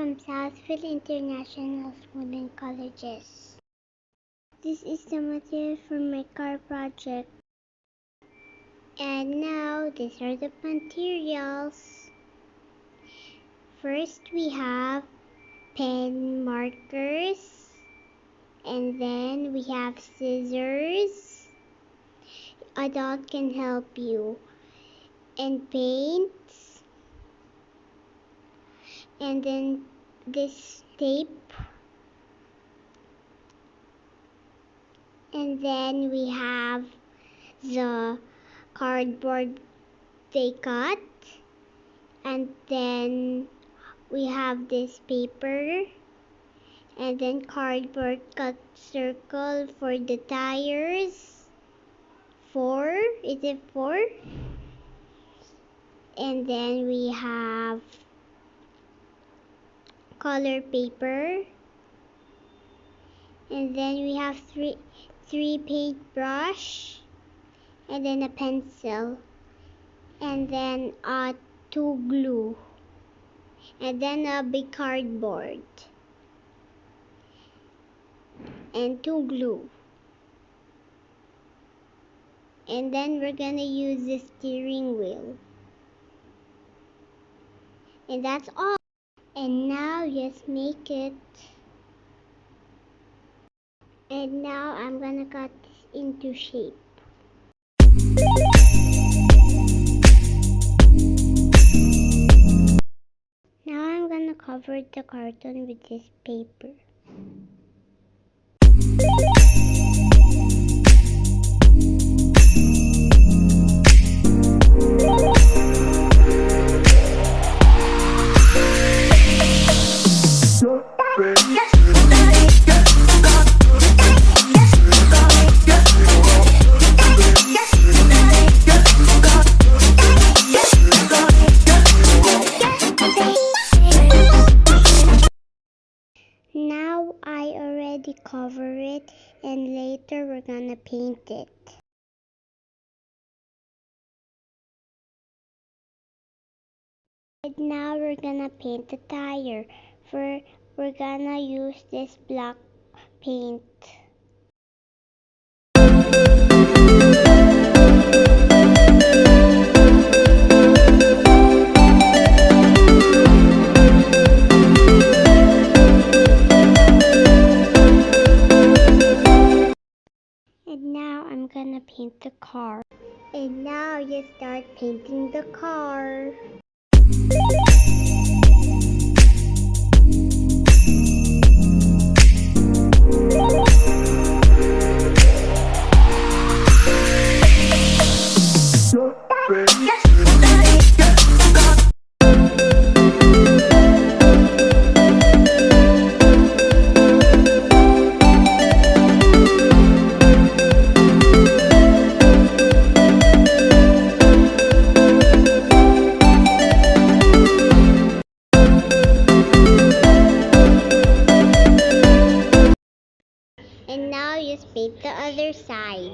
from Southville International School and Colleges. This is the material for my car project. And now, these are the materials. First, we have pen markers. And then we have scissors. A dog can help you. And paints. And then this tape. And then we have the cardboard they cut. And then we have this paper. And then cardboard cut circle for the tires. 4. Is it 4? And then we have color paper. And then we have three paintbrush. And then a pencil. And then 2 glue. And then a big cardboard. And 2 glue. And then we're gonna use the steering wheel. And that's all. And now just make it. And now I'm gonna cut this into shape. Now I'm gonna cover the carton with this paper. Now I already cover it, and later we're gonna paint it. And now we're gonna paint the tire. We're gonna use this black paint. And now I'm gonna paint the car. And now you start painting the car. And now you paint the other side.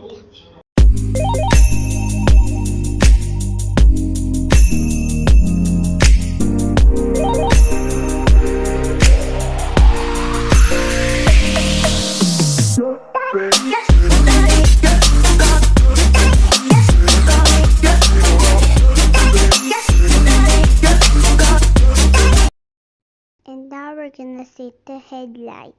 And now we're gonna set the headlight.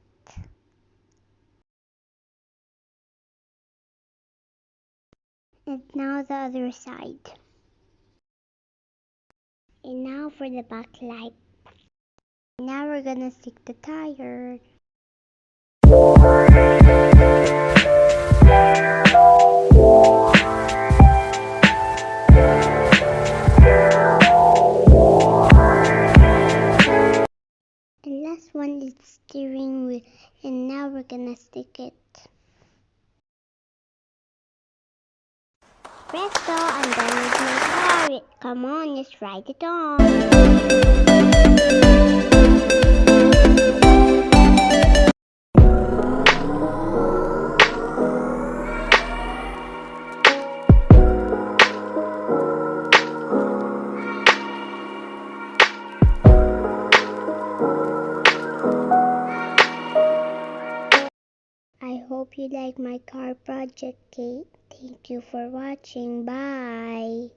And now the other side. And now for the back light. Now we're gonna stick the tire. And last one is steering wheel. And now we're gonna stick it. Presto, I'm done with my car. Come on, let's ride it on. hope you like my car project, Kate. Thank you for watching. Bye.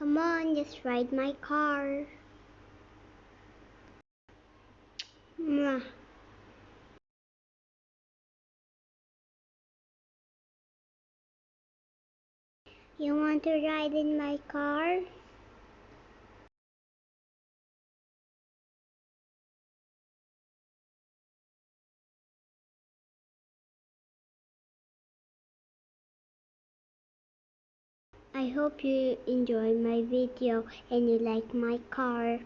Come on, just ride my car. Mwah. You want to ride in my car? I hope you enjoy my video and you like my car.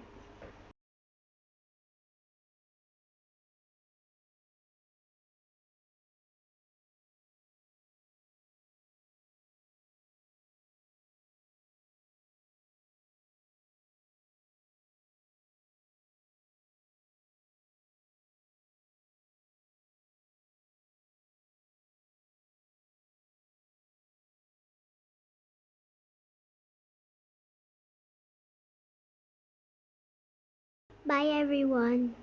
Bye everyone.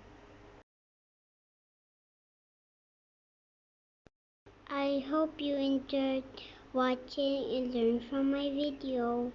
I hope you enjoyed watching and learned from my video.